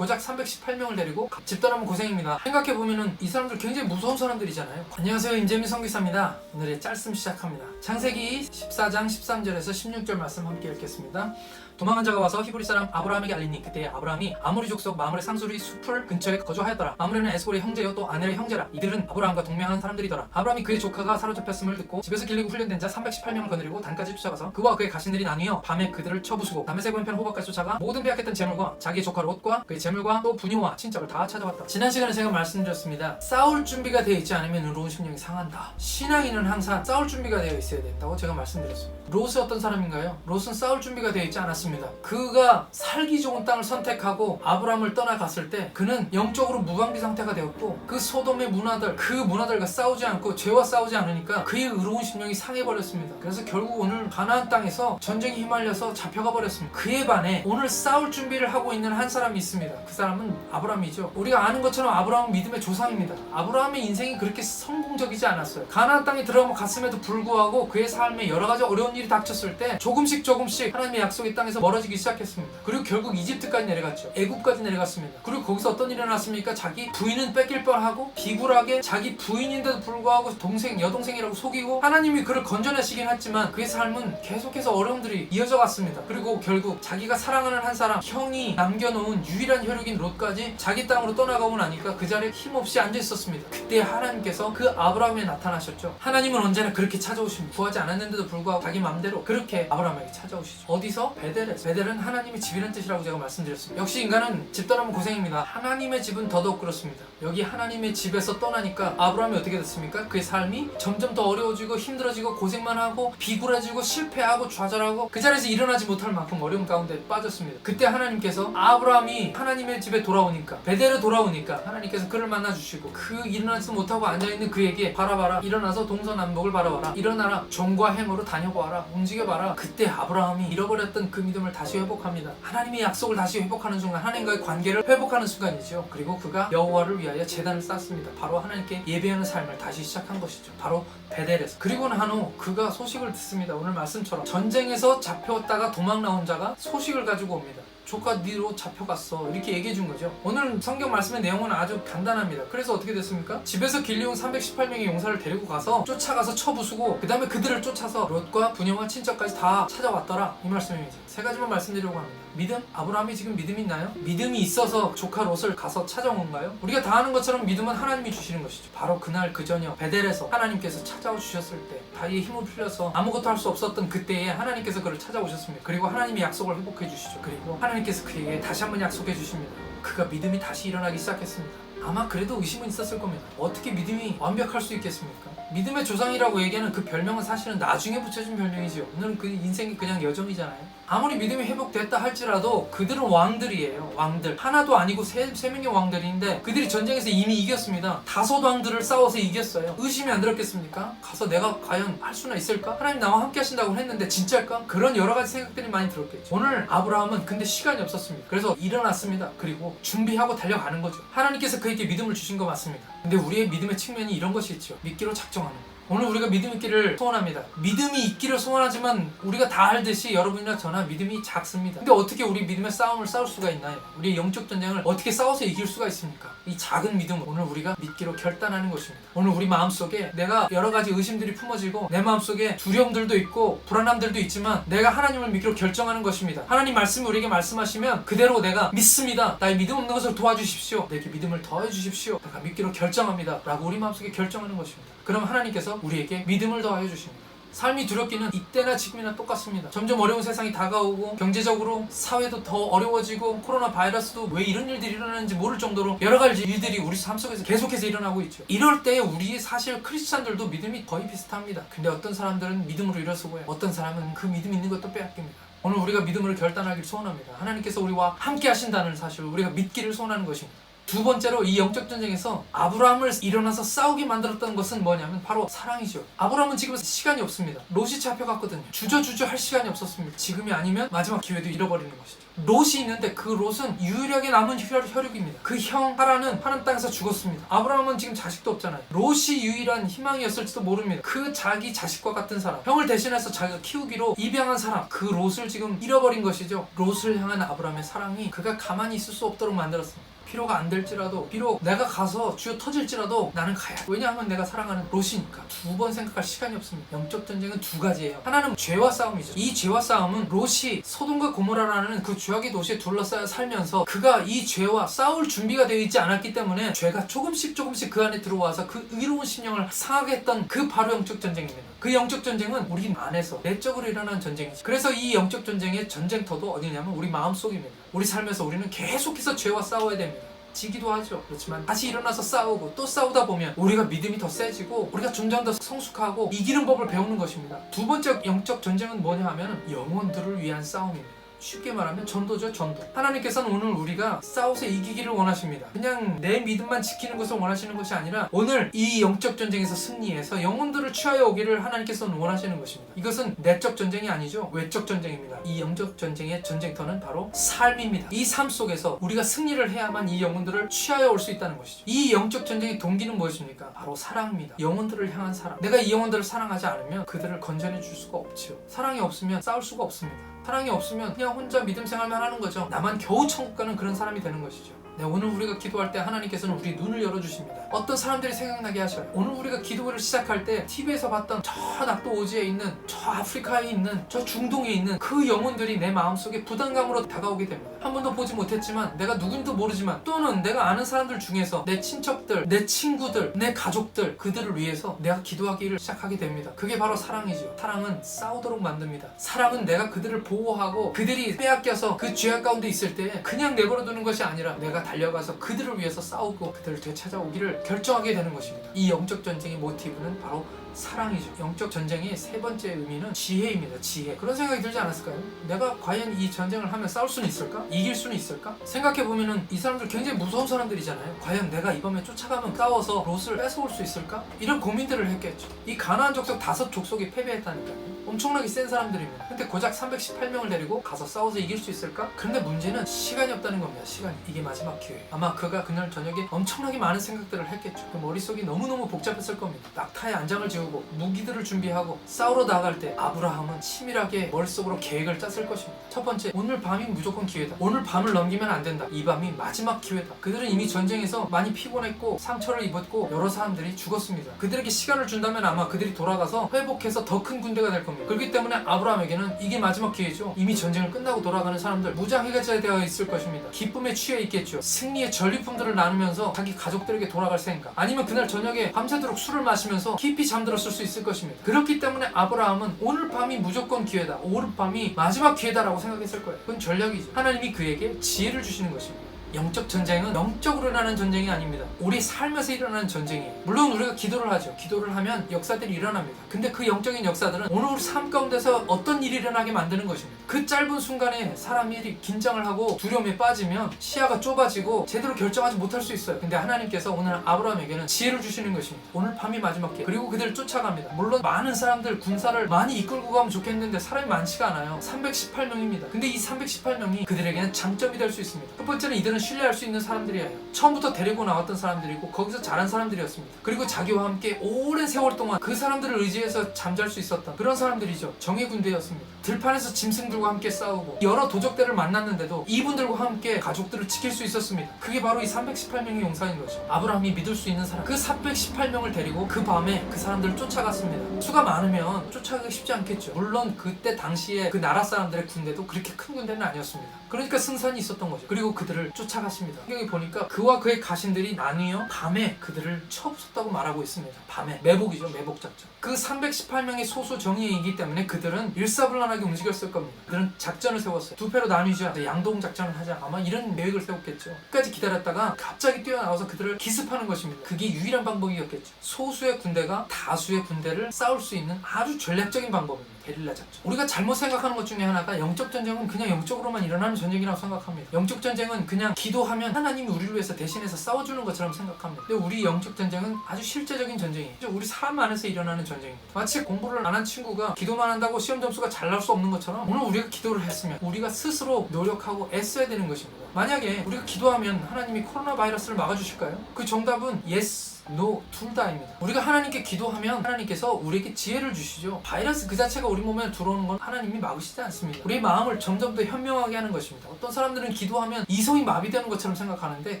고작 318명을 데리고 집 떠나면 고생입니다. 생각해보면은 이 사람들 굉장히 무서운 사람들이잖아요. 안녕하세요, 임재민 선교사입니다. 오늘의 짤씀 시작합니다. 창세기 14장 13절에서 16절 말씀 함께 읽겠습니다. 도망한 자가 와서 히브리 사람 아브라함에게 알리니 그때 아브라함이 아모리 족속 마므레 상수리 숲을 근처에 거주하였더라. 마므레는 에스골의 형제요 또 아넬의 형제라. 이들은 아브라함과 동맹한 사람들이더라. 아브라함이 그의 조카가 사로잡혔음을 듣고 집에서 길리고 훈련된 자 318명을 거느리고 단까지 쫓아가서 그와 그의 가신들이 나뉘어 밤에 그들을 쳐부수고 다메섹 왼편 호박까지 쫓아가 모든 빼앗겼던 재물과 자기의 조카 롯과 그의 재물과 또 부녀와 친척을 다 찾아왔다. 지난 시간에 제가 말씀드렸습니다. 싸울 준비가 되어 있지 않으면 의로운 심령이 상한다. 신앙인은 항상 싸울 준비가 되어 있어야 된다고 제가 말씀드렸습니다. 롯이 어떤 사람인가요? 롯은 싸울 준비가 되어 있지 않았습니다. 그가 살기 좋은 땅을 선택하고 아브라함을 떠나갔을 때 그는 영적으로 무방비 상태가 되었고 그 소돔의 문화들과 싸우지 않고 죄와 싸우지 않으니까 그의 의로운 심령이 상해버렸습니다. 그래서 결국 오늘 가나안 땅에서 전쟁이 휘말려서 잡혀가 버렸습니다. 그에 반해 오늘 싸울 준비를 하고 있는 한 사람이 있습니다. 그 사람은 아브라함이죠. 우리가 아는 것처럼 아브라함은 믿음의 조상입니다. 아브라함의 인생이 그렇게 성공적이지 않았어요. 가나안 땅에 들어갔음에도 불구하고 그의 삶에 여러 가지 어려운 일이 닥쳤을 때 조금씩 하나님의 약속의 땅에서 멀어지기 시작했습니다. 그리고 결국 이집트까지 내려갔죠. 애굽까지 내려갔습니다. 그리고 거기서 어떤 일이 일어났습니까? 자기 부인은 뺏길 뻔하고 비굴하게 자기 부인인데도 불구하고 여동생이라고 속이고 하나님이 그를 건져내시긴 했지만 그의 삶은 계속해서 어려움들이 이어져 갔습니다. 그리고 결국 자기가 사랑하는 한 사람, 형이 남겨놓은 유일한 혈육인 롯까지 자기 땅으로 떠나가고 나니까 그 자리에 힘없이 앉아 있었습니다. 그때 하나님께서 그 아브라함에 나타나셨죠. 하나님은 언제나 그렇게 찾아오십니다. 구하지 않았는데도 불구하고 자기 맘대로 그렇게 아브라함에게 찾아오시죠. 어디서? 베델에서. 베델은 하나님의 집이라는 뜻이라고 제가 말씀드렸습니다. 역시 인간은 집 떠나면 고생입니다. 하나님의 집은 더더욱 그렇습니다. 여기 하나님의 집에서 떠나니까 아브라함이 어떻게 됐습니까? 그의 삶이 점점 더 어려워지고 힘들어지고 고생만 하고 비굴해지고 실패하고 좌절하고 그 자리에서 일어나지 못할 만큼 어려움 가운데 빠졌습니다. 그때 하나님께서 아브라함이 하나님의 집에 돌아오니까 베델에 돌아오니까 하나님께서 그를 만나주시고 그 일어나지 못하고 앉아있는 그에게 바라봐라, 일어나서 동서남북을 바라봐라, 일어나라, 종과 행으로 다녀보아라, 움직여봐라. 그때 아브라함이 잃어버렸던 그 믿음을 다시 회복합니다. 하나님의 약속을 다시 회복하는 순간, 하나님과의 관계를 회복하는 순간이죠. 그리고 그가 여호와를 위하여 제단을 쌓습니다. 바로 하나님께 예배하는 삶을 다시 시작한 것이죠. 바로 베델에서. 그리고 난 후 그가 소식을 듣습니다. 오늘 말씀처럼 전쟁에서 잡혀왔다가 도망 나온 자가 소식을 가지고 옵니다. 조카 니로 잡혀갔어, 이렇게 얘기해 준 거죠. 오늘 성경 말씀의 내용은 아주 간단합니다. 그래서 어떻게 됐습니까? 집에서 길리온 318명의 용사를 데리고 가서 쫓아가서 쳐부수고 그 다음에 그들을 쫓아서 롯과 부녀와 친척까지 다 찾아왔더라, 이 말씀입니다. 세 가지만 말씀드리려고 합니다. 믿음? 아브라함이 지금 믿음이 있나요? 믿음이 있어서 조카 롯을 가서 찾아온 건가요? 우리가 다 아는 것처럼 믿음은 하나님이 주시는 것이죠. 바로 그날 그 저녁 베델에서 하나님께서 찾아오 주셨을 때 다리에 힘을 풀려서 아무것도 할 수 없었던 그때에 하나님께서 그를 찾아오셨습니다. 그리고 하나님이 약속을 회복해 주시죠. 그리고 하나님께서 그에게 다시 한번 약속해 주십니다. 그가 믿음이 다시 일어나기 시작했습니다. 아마 그래도 의심은 있었을 겁니다. 어떻게 믿음이 완벽할 수 있겠습니까? 믿음의 조상이라고 얘기하는 그 별명은 사실은 나중에 붙여진 별명이죠. 오늘은 그 인생이 그냥 여정이잖아요. 아무리 믿음이 회복됐다 할지라도 그들은 왕들이에요. 왕들. 하나도 아니고 세 명의 왕들인데 그들이 전쟁에서 이미 이겼습니다. 5 왕들을 싸워서 이겼어요. 의심이 안 들었겠습니까? 가서 내가 과연 할 수나 있을까? 하나님 나와 함께 하신다고 했는데 진짜일까? 그런 여러 가지 생각들이 많이 들었겠죠. 오늘 아브라함은 근데 시간이 없었습니다. 그래서 일어났습니다. 그리고 준비하고 달려가는 거죠. 하나님께서 그에게 믿음을 주신 거 맞습니다. 근데 우리의 믿음의 측면이 이런 것이 있죠. 믿기로 작정하는 거. 오늘 우리가 믿음 있기를 소원합니다. 믿음이 있기를 소원하지만 우리가 다 알듯이 여러분이나 저나 믿음이 작습니다. 근데 어떻게 우리 믿음의 싸움을 싸울 수가 있나요? 우리의 영적 전쟁을 어떻게 싸워서 이길 수가 있습니까? 이 작은 믿음을 오늘 우리가 믿기로 결단하는 것입니다. 오늘 우리 마음속에 내가 여러 가지 의심들이 품어지고 내 마음속에 두려움들도 있고 불안함들도 있지만 내가 하나님을 믿기로 결정하는 것입니다. 하나님 말씀이 우리에게 말씀하시면 그대로 내가 믿습니다. 나의 믿음 없는 것을 도와주십시오. 내게 믿음을 더해 주십시오. 내가 믿기로 결정합니다. 라고 우리 마음속에 결정하는 것입니다. 그럼 하나님께서 우리에게 믿음을 더하여 주십니다. 삶이 두렵기는 이때나 지금이나 똑같습니다. 점점 어려운 세상이 다가오고 경제적으로 사회도 더 어려워지고 코로나 바이러스도 왜 이런 일들이 일어나는지 모를 정도로 여러 가지 일들이 우리 삶 속에서 계속해서 일어나고 있죠. 이럴 때 우리 사실 크리스찬들도 믿음이 거의 비슷합니다. 근데 어떤 사람들은 믿음으로 일어서고요, 어떤 사람은 그 믿음 있는 것도 빼앗깁니다. 오늘 우리가 믿음으로 결단하기를 소원합니다. 하나님께서 우리와 함께 하신다는 사실을 우리가 믿기를 소원하는 것입니다. 두 번째로 이 영적 전쟁에서 아브라함을 일어나서 싸우게 만들었던 것은 뭐냐면 바로 사랑이죠. 아브라함은 지금 시간이 없습니다. 롯이 잡혀갔거든요. 주저주저 할 시간이 없었습니다. 지금이 아니면 마지막 기회도 잃어버리는 것이죠. 롯이 있는데 그 롯은 유일하게 남은 혈육입니다. 그 형 하란은 하란 땅에서 죽었습니다. 아브라함은 지금 자식도 없잖아요. 롯이 유일한 희망이었을지도 모릅니다. 그 자기 자식과 같은 사람, 형을 대신해서 자기가 키우기로 입양한 사람, 그 롯을 지금 잃어버린 것이죠. 롯을 향한 아브라함의 사랑이 그가 가만히 있을 수 없도록 만들었습니다. 필요가 안 될지라도, 비록 내가 가서 쥐어 터질지라도 나는 가야 돼. 왜냐하면 내가 사랑하는 롯이니까. 두 번 생각할 시간이 없습니다. 영적 전쟁은 두 가지예요. 하나는 죄와 싸움이죠. 이 죄와 싸움은 롯이 소돔과 고모라라는 그 죄악의 도시에 둘러싸여 살면서 그가 이 죄와 싸울 준비가 되어 있지 않았기 때문에 죄가 조금씩 그 안에 들어와서 그 의로운 심령을 상하게 했던 그 바로 영적 전쟁입니다. 그 영적 전쟁은 우리 안에서 내적으로 일어나는 전쟁이죠. 그래서 이 영적 전쟁의 전쟁터도 어디냐면 우리 마음속입니다. 우리 삶에서 우리는 계속해서 죄와 싸워야 됩니다. 지기도 하죠. 그렇지만 다시 일어나서 싸우고 또 싸우다 보면 우리가 믿음이 더 세지고 우리가 점점 더 성숙하고 이기는 법을 배우는 것입니다. 두 번째 영적 전쟁은 뭐냐 하면 영혼들을 위한 싸움입니다. 쉽게 말하면 전도죠, 전도. 하나님께서는 오늘 우리가 싸워서 이기기를 원하십니다. 그냥 내 믿음만 지키는 것을 원하시는 것이 아니라 오늘 이 영적 전쟁에서 승리해서 영혼들을 취하여 오기를 하나님께서는 원하시는 것입니다. 이것은 내적 전쟁이 아니죠. 외적 전쟁입니다. 이 영적 전쟁의 전쟁터는 바로 삶입니다. 이 삶 속에서 우리가 승리를 해야만 이 영혼들을 취하여 올 수 있다는 것이죠. 이 영적 전쟁의 동기는 무엇입니까? 바로 사랑입니다. 영혼들을 향한 사랑. 내가 이 영혼들을 사랑하지 않으면 그들을 건져내 줄 수가 없죠. 사랑이 없으면 싸울 수가 없습니다. 사랑이 없으면 그냥 혼자 믿음 생활만 하는 거죠. 나만 겨우 천국 가는 그런 사람이 되는 것이죠. 네, 오늘 우리가 기도할 때 하나님께서는 우리 눈을 열어주십니다. 어떤 사람들이 생각나게 하셔요. 오늘 우리가 기도를 시작할 때 TV에서 봤던 저 낙도 오지에 있는, 저 아프리카에 있는, 저 중동에 있는 그 영혼들이 내 마음속에 부담감으로 다가오게 됩니다. 한 번도 보지 못했지만, 내가 누군지도 모르지만, 또는 내가 아는 사람들 중에서 내 친척들, 내 친구들, 내 가족들, 그들을 위해서 내가 기도하기를 시작하게 됩니다. 그게 바로 사랑이죠. 사랑은 싸우도록 만듭니다. 사랑은 내가 그들을 보호하고 그들이 빼앗겨서 그 죄악 가운데 있을 때 그냥 내버려 두는 것이 아니라 내가 달려가서 그들을 위해서 싸우고 그들을 되찾아오기를 결정하게 되는 것입니다. 이 영적 전쟁의 모티브는 바로 사랑이죠. 영적 전쟁의 세 번째 의미는 지혜입니다. 지혜. 그런 생각이 들지 않았을까요? 내가 과연 이 전쟁을 하면 싸울 수는 있을까? 이길 수는 있을까? 생각해보면은 이 사람들 굉장히 무서운 사람들이잖아요. 과연 내가 이번에 쫓아가면 싸워서 롯을 뺏어올 수 있을까? 이런 고민들을 했겠죠. 이 가나안 족속 5족속이 패배했다니까요. 엄청나게 센 사람들입니다. 근데 고작 318명을 데리고 가서 싸워서 이길 수 있을까? 그런데 문제는 시간이 없다는 겁니다. 시간. 이게 마지막 기회. 아마 그가 그날 저녁에 엄청나게 많은 생각들을 했겠죠. 그 머릿속이 너무너무 복잡했을 겁니다. 낙타에 안장을 지우고 무기들을 준비하고 싸우러 나갈 때 아브라함은 치밀하게 머릿속으로 계획을 짰을 것입니다. 첫 번째, 오늘 밤이 무조건 기회다. 오늘 밤을 넘기면 안 된다. 이 밤이 마지막 기회다. 그들은 이미 전쟁에서 많이 피곤했고 상처를 입었고 여러 사람들이 죽었습니다. 그들에게 시간을 준다면 아마 그들이 돌아가서 회복해서 더 큰 군대가 될 겁니다. 그렇기 때문에 아브라함에게는 이게 마지막 기회죠. 이미 전쟁을 끝나고 돌아가는 사람들 무장해제가 되어 있을 것입니다. 기쁨에 취해 있겠죠. 승리의 전리품들을 나누면서 자기 가족들에게 돌아갈 생각, 아니면 그날 저녁에 밤새도록 술을 마시면서 깊이 잠들었을 수 있을 것입니다. 그렇기 때문에 아브라함은 오늘 밤이 무조건 기회다, 오늘 밤이 마지막 기회다라고 생각했을 거예요. 그건 전략이죠. 하나님이 그에게 지혜를 주시는 것입니다. 영적 전쟁은 영적으로 일어나는 전쟁이 아닙니다. 우리 삶에서 일어나는 전쟁이에요. 물론 우리가 기도를 하죠. 기도를 하면 역사들이 일어납니다. 근데 그 영적인 역사들은 오늘 우리 삶 가운데서 어떤 일이 일어나게 만드는 것입니다. 그 짧은 순간에 사람이 긴장을 하고 두려움에 빠지면 시야가 좁아지고 제대로 결정하지 못할 수 있어요. 근데 하나님께서 오늘 아브라함에게는 지혜를 주시는 것입니다. 오늘 밤이 마지막 기회. 그리고 그들을 쫓아갑니다. 물론 많은 사람들, 군사를 많이 이끌고 가면 좋겠는데 사람이 많지가 않아요. 318명입니다. 근데 이 318명이 그들에게는 장점이 될 수 있습니다. 첫 번째는 이들은 신뢰할 수 있는 사람들이에요. 처음부터 데리고 나왔던 사람들이고 거기서 자란 사람들이었습니다. 그리고 자기와 함께 오랜 세월 동안 그 사람들을 의지해서 잠잘 수 있었던 그런 사람들이죠. 정예 군대였습니다. 들판에서 짐승들과 함께 싸우고 여러 도적들을 만났는데도 이분들과 함께 가족들을 지킬 수 있었습니다. 그게 바로 이 318명의 용사인 거죠. 아브라함이 믿을 수 있는 사람, 그 318명을 데리고 그 밤에 그 사람들을 쫓아갔습니다. 수가 많으면 쫓아가기 쉽지 않겠죠. 물론 그때 당시에 그 나라 사람들의 군대도 그렇게 큰 군대는 아니었습니다. 그러니까 승산이 있었던 거죠. 그리고 그들을 쫓아갔습니다. 성경에 보니까 그와 그의 가신들이 나뉘어 밤에 그들을 쳐부쉈다고 말하고 있습니다. 밤에. 매복이죠. 매복 작전. 그 318명의 소수 정예이기 때문에 그들은 일사불란하게 움직였을 겁니다. 그들은 작전을 세웠어요. 두 패로 나뉘자. 양동 작전을 하자. 아마 이런 계획을 세웠겠죠. 끝까지 기다렸다가 갑자기 뛰어나와서 그들을 기습하는 것입니다. 그게 유일한 방법이었겠죠. 소수의 군대가 다수의 군대를 싸울 수 있는 아주 전략적인 방법입니다. 게릴라 작전. 우리가 잘못 생각하는 것 중에 하나가 영적 전쟁은 그냥 영적으로만 일어나는 전쟁이라고 생각합니다. 영적 전쟁은 그냥 기도하면 하나님이 우리를 위해서 대신해서 싸워주는 것처럼 생각합니다. 근데 우리 영적 전쟁은 아주 실제적인 전쟁이에요. 우리 삶 안에서 일어나는 전쟁입니다. 마치 공부를 안 한 친구가 기도만 한다고 시험 점수가 잘 나올 수 없는 것처럼 오늘 우리가 기도를 했으면 우리가 스스로 노력하고 애써야 되는 것입니다. 만약에 우리가 기도하면 하나님이 코로나 바이러스를 막아주실까요? 그 정답은 yes, no, 둘 다입니다. 우리가 하나님께 기도하면 하나님께서 우리에게 지혜를 주시죠. 바이러스 그 자체가 우리 몸에 들어오는 건 하나님이 막으시지 않습니다. 우리의 마음을 점점 더 현명하게 하는 것입니다. 어떤 사람들은 기도하면 이성이 마비되는 것처럼 생각하는데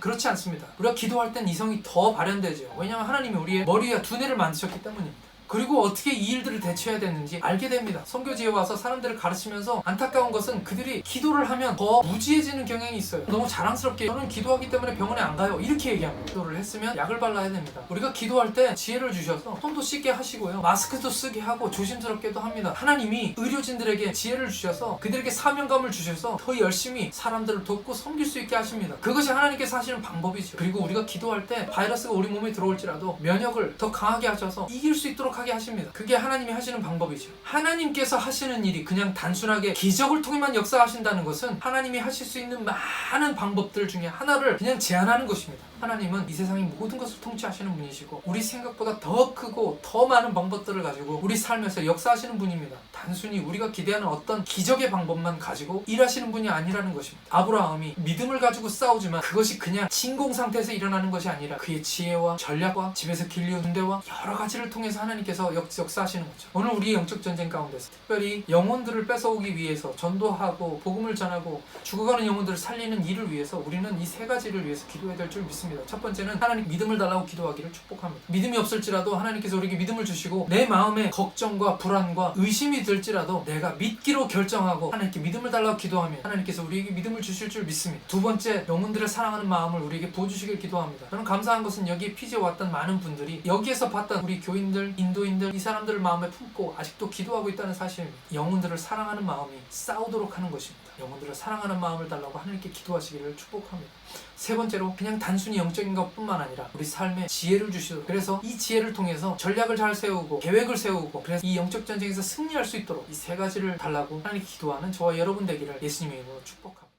그렇지 않습니다. 우리가 기도할 땐 이성이 더 발현되죠. 왜냐하면 하나님이 우리의 머리와 두뇌를 만드셨기 때문입니다. 그리고 어떻게 이 일들을 대처해야 되는지 알게 됩니다. 선교지에 와서 사람들을 가르치면서 안타까운 것은 그들이 기도를 하면 더 무지해지는 경향이 있어요. 너무 자랑스럽게 저는 기도하기 때문에 병원에 안 가요 이렇게 얘기합니다. 기도를 했으면 약을 발라야 됩니다. 우리가 기도할 때 지혜를 주셔서 손도 씻게 하시고요, 마스크도 쓰게 하고 조심스럽게도 합니다. 하나님이 의료진들에게 지혜를 주셔서 그들에게 사명감을 주셔서 더 열심히 사람들을 돕고 섬길 수 있게 하십니다. 그것이 하나님께서 하시는 방법이죠. 그리고 우리가 기도할 때 바이러스가 우리 몸에 들어올지라도 면역을 더 강하게 하셔서 이길 수 있도록 하게 하십니다. 그게 하나님이 하시는 방법이죠. 하나님께서 하시는 일이 그냥 단순하게 기적을 통해만 역사하신다는 것은 하나님이 하실 수 있는 많은 방법들 중에 하나를 그냥 제안하는 것입니다. 하나님은 이 세상의 모든 것을 통치하시는 분이시고 우리 생각보다 더 크고 더 많은 방법들을 가지고 우리 삶에서 역사하시는 분입니다. 단순히 우리가 기대하는 어떤 기적의 방법만 가지고 일하시는 분이 아니라는 것입니다. 아브라함이 믿음을 가지고 싸우지만 그것이 그냥 진공 상태에서 일어나는 것이 아니라 그의 지혜와 전략과 집에서 길리운 군대와 여러 가지를 통해서 하나님께서 역사하시는 거죠. 오늘 우리의 영적 전쟁 가운데서 특별히 영혼들을 뺏어오기 위해서 전도하고 복음을 전하고 죽어가는 영혼들을 살리는 일을 위해서 우리는 이 세 가지를 위해서 기도해야 될 줄 믿습니다. 첫 번째는 하나님 믿음을 달라고 기도하기를 축복합니다. 믿음이 없을지라도 하나님께서 우리에게 믿음을 주시고 내 마음에 걱정과 불안과 의심이 들지라도 내가 믿기로 결정하고 하나님께 믿음을 달라고 기도하면 하나님께서 우리에게 믿음을 주실 줄 믿습니다. 두 번째, 영혼들을 사랑하는 마음을 우리에게 부어주시길 기도합니다. 저는 감사한 것은 여기에 피지에 왔던 많은 분들이 여기에서 봤던 우리 교인들, 인도인들, 이 사람들을 마음에 품고 아직도 기도하고 있다는 사실입니다. 영혼들을 사랑하는 마음이 싸우도록 하는 것입니다. 영혼들을 사랑하는 마음을 달라고 하나님께 기도하시기를 축복합니다. 세 번째로, 그냥 단순히 영적인 것뿐만 아니라 우리 삶에 지혜를 주시도록, 그래서 이 지혜를 통해서 전략을 잘 세우고 계획을 세우고 그래서 이 영적 전쟁에서 승리할 수 있도록 이 세 가지를 달라고 하나님께 기도하는 저와 여러분 되기를 예수님의 이름으로 축복합니다.